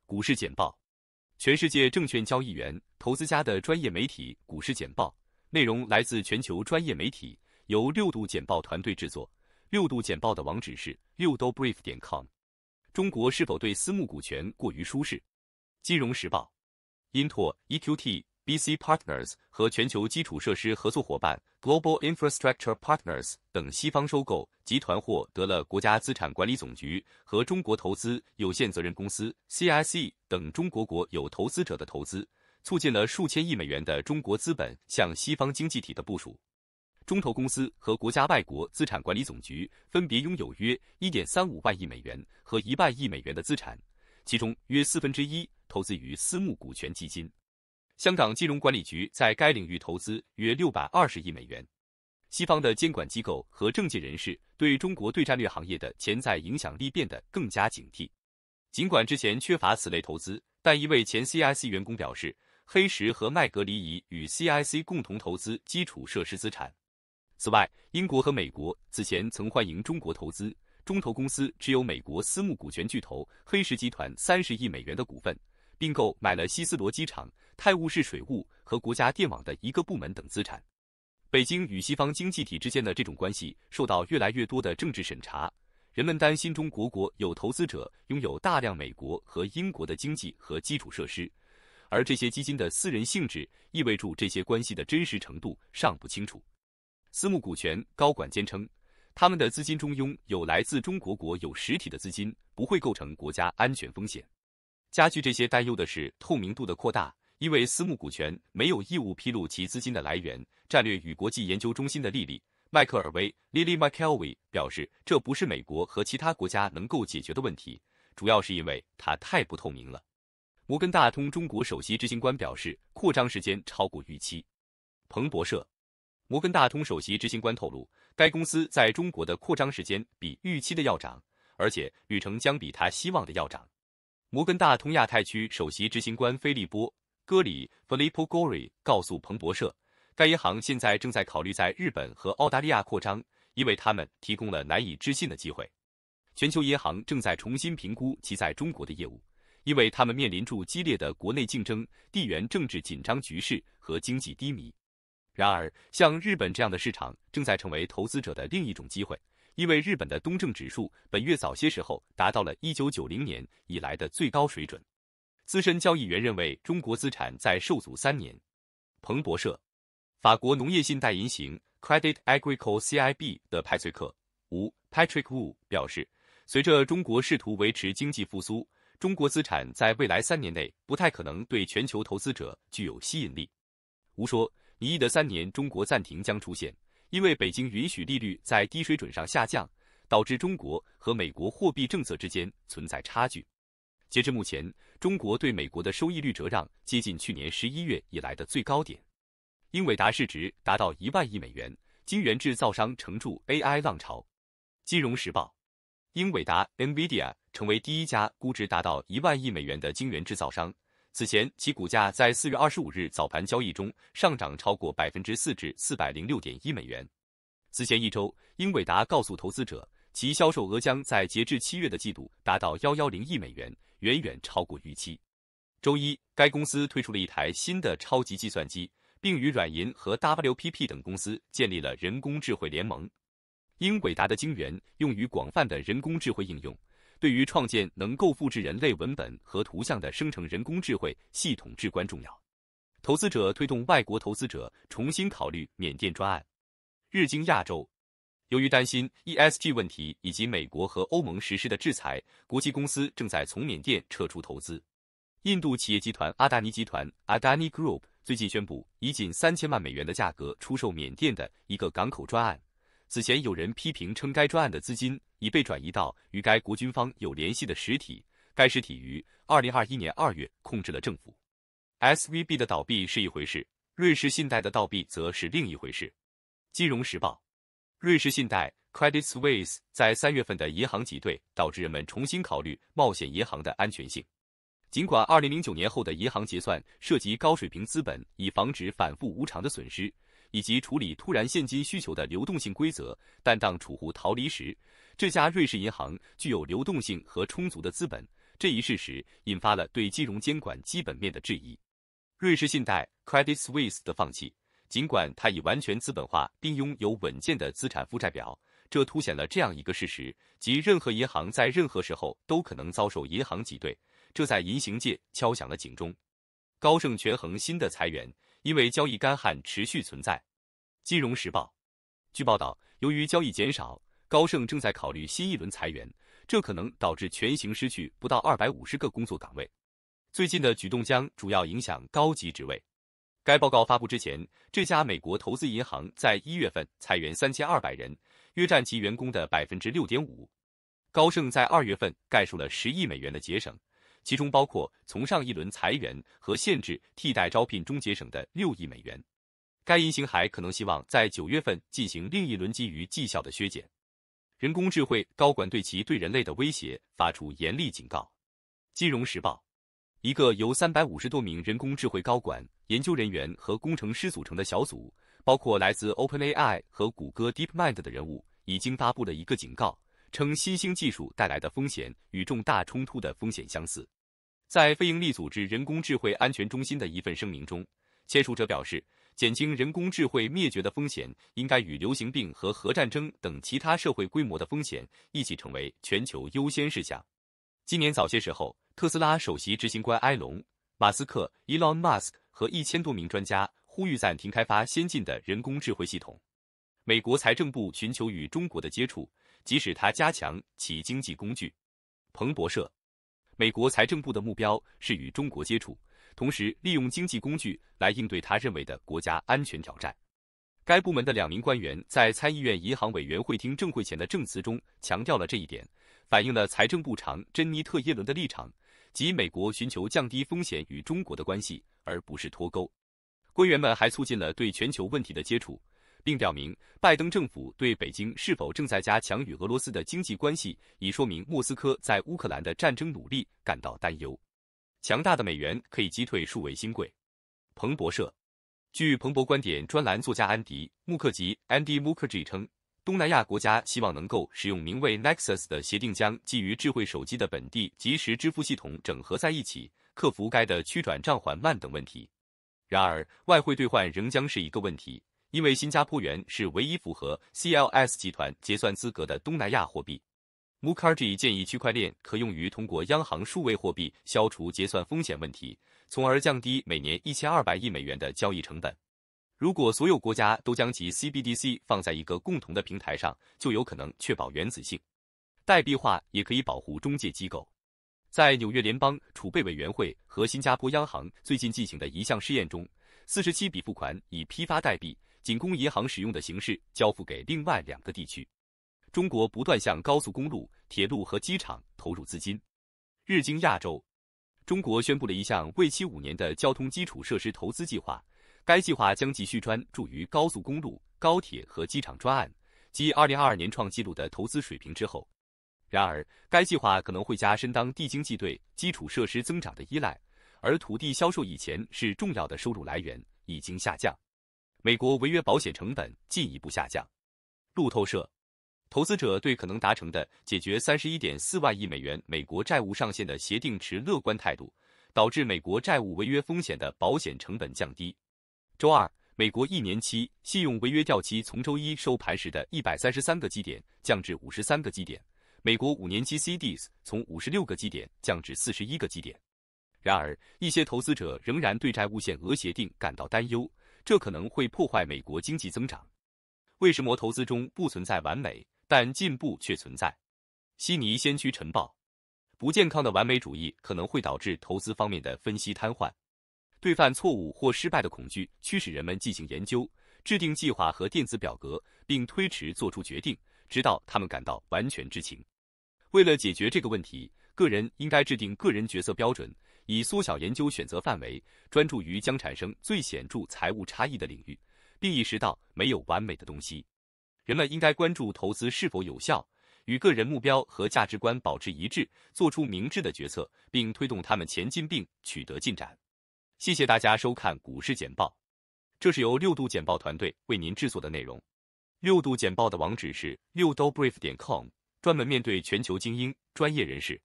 股市简报，全世界证券交易员、投资家的专业媒体股市简报，内容来自全球专业媒体，由六度简报团队制作。六度简报的网址是6dobrief.com。中国是否对私募股权过于舒适？金融时报，英拓、EQT、BC Partners 和全球基础设施合作伙伴 Global Infrastructure Partners 等西方收购集团获得了国家资产管理总局和中国投资有限责任公司 CIC 等中国国有投资者的投资，促进了数千亿美元的中国资本向西方经济体的部署。中投公司和国家外国资产管理总局分别拥有约 1.35 万亿美元和1万亿美元的资产，其中约1/4投资于私募股权基金。香港金融管理局在该领域投资约620亿美元。西方的监管机构和政界人士对中国对战略行业的潜在影响力变得更加警惕。尽管之前缺乏此类投资，但一位前 CIC 员工表示，黑石和麦格里已与 CIC 共同投资基础设施资产。此外，英国和美国此前曾欢迎中国投资，中投公司持有美国私募股权巨头黑石集团30亿美元的股份，并购买了希斯罗机场、泰晤士水务和国家电网的一个部门等资产。北京与西方经济体之间的这种关系受到越来越多的政治审查，人们担心中国国有投资者拥有大量美国和英国的经济和基础设施，而这些基金的私人性质意味着这些关系的真实程度尚不清楚。私募股权高管坚称，他们的资金中拥有来自中国国有实体的资金，不会构成国家安全风险。加剧这些担忧的是透明度的扩大，因为私募股权没有义务披露其资金的来源。战略与国际研究中心的莉莉·麦克尔威 （Lily McElwee） 表示，这不是美国和其他国家能够解决的问题，主要是因为它太不透明了。摩根大通中国首席执行官表示，扩张时间超过预期。彭博社，摩根大通首席执行官透露，该公司在中国的扩张时间比预期的要长，而且旅程将比他希望的要长。摩根大通亚太区首席执行官菲利波·戈里 （Filippo Gori） 告诉彭博社，该银行现在正在考虑在日本和澳大利亚扩张，因为他们提供了难以置信的机会。全球银行正在重新评估其在中国的业务，因为他们面临着激烈的国内竞争、地缘政治紧张局势和经济低迷。然而，像日本这样的市场正在成为投资者的另一种机会，因为日本的东证指数本月早些时候达到了1990年以来的最高水准。资深交易员认为，中国资产在受阻3年。彭博社，法国农业信贷银行 Credit Agricole CIB 的派翠克·吴 Patrick Wu 表示，随着中国试图维持经济复苏，中国资产在未来3年内不太可能对全球投资者具有吸引力。吴说，拟议的3年中国暂停将出现，因为北京允许利率在低水准上下降，导致中国和美国货币政策之间存在差距。截至目前，中国对美国的收益率折让接近去年11月以来的最高点。英伟达市值达到1万亿美元，晶圆制造商乘助 AI 浪潮。金融时报，英伟达 NVIDIA 成为第一家估值达到1万亿美元的晶圆制造商。此前，其股价在4月25日早盘交易中上涨超过 4% 至 406.1 美元。此前一周，英伟达告诉投资者，其销售额将在截至7月的季度达到110亿美元，远远超过预期。周一，该公司推出了一台新的超级计算机，并与软银和 WPP 等公司建立了人工智慧联盟。英伟达的晶圆用于广泛的人工智慧应用，对于创建能够复制人类文本和图像的生成人工智慧系统至关重要。投资者推动外国投资者重新考虑缅甸专案。日经亚洲，由于担心 ESG 问题以及美国和欧盟实施的制裁，国际公司正在从缅甸撤出投资。印度企业集团阿达尼集团 Adani Group 最近宣布以仅3000万美元的价格出售缅甸的一个港口专案。此前有人批评称该专案的资金已被转移到与该国军方有联系的实体，该实体于2021年2月控制了政府。SVB 的倒闭是一回事，瑞士信贷的倒闭则是另一回事。金融时报，瑞士信贷 Credit Suisse 在3月份的银行挤兑导致人们重新考虑冒险银行的安全性。尽管2009年后的银行结算涉及高水平资本以防止反复无常的损失，以及处理突然现金需求的流动性规则，但当储户逃离时，这家瑞士银行具有流动性和充足的资本，这一事实引发了对金融监管基本面的质疑。瑞士信贷 Credit Suisse 的放弃，尽管它已完全资本化并拥有稳健的资产负债表，这凸显了这样一个事实，即任何银行在任何时候都可能遭受银行挤兑，这在银行界敲响了警钟。高盛权衡新的裁员，因为交易干旱持续存在。金融时报据报道，由于交易减少，高盛正在考虑新一轮裁员，这可能导致全行失去不到250个工作岗位。最近的举动将主要影响高级职位。该报告发布之前，这家美国投资银行在1月份裁员3200人，约占其员工的 6.5%。高盛在2月份概述了10亿美元的节省，其中包括从上一轮裁员和限制替代招聘中节省的6亿美元。该银行还可能希望在9月份进行另一轮基于绩效的削减。人工智慧高管对其对人类的威胁发出严厉警告。金融时报一个由350多名人工智慧高管、研究人员和工程师组成的小组，包括来自 OpenAI 和谷歌 DeepMind 的人物，已经发布了一个警告，称新兴技术带来的风险与重大冲突的风险相似。在非营利组织人工智慧安全中心的一份声明中，签署者表示，减轻人工智慧灭绝的风险应该与流行病和核战争等其他社会规模的风险一起成为全球优先事项。今年早些时候，特斯拉首席执行官埃隆·马斯克 Elon Musk 和1000多名专家呼吁暂停开发先进的人工智慧系统。美国财政部寻求与中国的接触，即使它加强其经济工具。彭博社，美国财政部的目标是与中国接触，同时利用经济工具来应对他认为的国家安全挑战。该部门的2名官员在参议院银行委员会听证会前的证词中强调了这一点，反映了财政部长珍妮特·耶伦的立场，即美国寻求降低风险与中国的关系，而不是脱钩。官员们还促进了对全球问题的接触，并表明拜登政府对北京是否正在加强与俄罗斯的经济关系，以说明莫斯科在乌克兰的战争努力感到担忧。强大的美元可以击退数位新贵。彭博社据彭博观点专栏作家安迪·穆克吉 Andy Mukherjee 称，东南亚国家希望能够使用名为 Nexus 的协定，将基于智慧手机的本地即时支付系统整合在一起，克服该的区转账缓慢等问题。然而，外汇兑换仍将是一个问题，因为新加坡元是唯一符合 CLS 集团结算资格的东南亚货币。Mukherjee 建议区块链可用于通过央行数位货币消除结算风险问题，从而降低每年1200亿美元的交易成本。如果所有国家都将其 CBDC 放在一个共同的平台上，就有可能确保原子性。代币化也可以保护中介机构。在纽约联邦储备委员会和新加坡央行最近进行的一项试验中，47笔付款以批发代币，仅供银行使用的形式交付给另外2个地区。中国不断向高速公路、铁路和机场投入资金。日经亚洲，中国宣布了一项为期5年的交通基础设施投资计划，该计划将继续专注于高速公路、高铁和机场专案，继2022年创纪录的投资水平之后。然而，该计划可能会加深当地经济对基础设施增长的依赖，而土地销售以前是重要的收入来源，已经下降。美国违约保险成本进一步下降。路透社，投资者对可能达成的解决31.4万亿美元美国债务上限的协定持乐观态度，导致美国债务违约风险的保险成本降低。周二，美国1年期信用违约掉期从周一收盘时的133个基点降至53个基点，美国5年期 CDS 从56个基点降至41个基点。然而，一些投资者仍然对债务限额协定感到担忧，这可能会破坏美国经济增长。为什么投资中不存在完美，但进步却存在？悉尼先驱晨报，不健康的完美主义可能会导致投资方面的分析瘫痪。对犯错误或失败的恐惧驱使人们进行研究，制定计划和电子表格，并推迟做出决定，直到他们感到完全知情。为了解决这个问题，个人应该制定个人决策标准，以缩小研究选择范围，专注于将产生最显著财务差异的领域，并意识到没有完美的东西。人们应该关注投资是否有效，与个人目标和价值观保持一致，做出明智的决策，并推动他们前进并取得进展。谢谢大家收看股市简报，这是由6度简报团队为您制作的内容。6度简报的网址是6dobrief.com，专门面对全球精英、专业人士。